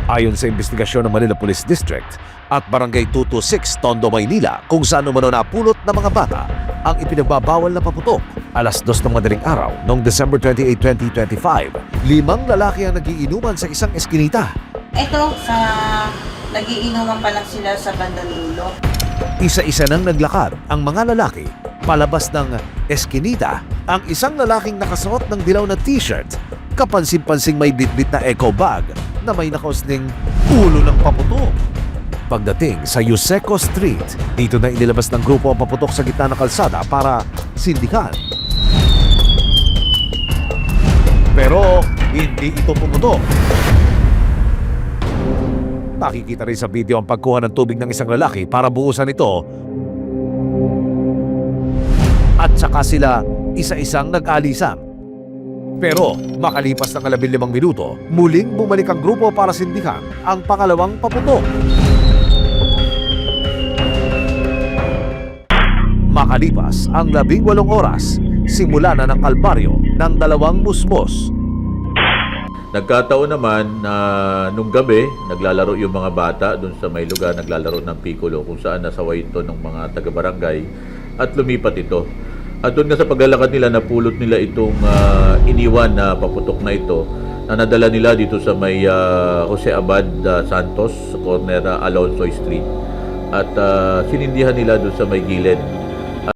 Ayon sa investigasyon ng Manila Police District at Barangay 226 Tondo, Maynila, kung saan umano napulot ng mga bata ang ipinagbabawal na paputok. Alas 2 ng madaling araw noong December 28, 2025, 5 lalaki ang nagiinuman sa isang eskinita. Ito, sa nagiinuman pa lang sila sa bandang dulo. Isa-isa nang naglakad ang mga lalaki palabas ng eskinita. Ang isang lalaking nakasuot ng dilaw na t-shirt, kapansin-pansing may bitbit na eco bag na may nakausling ulo ng paputok. Pagdating sa Yuseco Street, dito na inilabas ng grupo ang paputok sa gitna ng kalsada para sindikan. Pero hindi ito pumutok. Nakikita rin sa video ang pagkuha ng tubig ng isang lalaki para buhusan ito. At saka sila isa-isang nag-alisang. Pero makalipas ng 15 minuto, muling bumalik ang grupo para sindikan ang pangalawang paputok. Makalipas ang 18 oras, simula na ng kalbaryo ng dalawang musmos. Nagkataon naman na nung gabi, naglalaro yung mga bata doon sa may lugar, naglalaro ng piccolo kung saan nasaway ito ng mga taga-barangay at lumipat ito. At doon nga sa paglalakad nila, napulot nila itong iniwan na paputok na ito na nadala nila dito sa may Jose Abad Santos sa corner Alonso Street. At sinindihan nila doon sa may gilid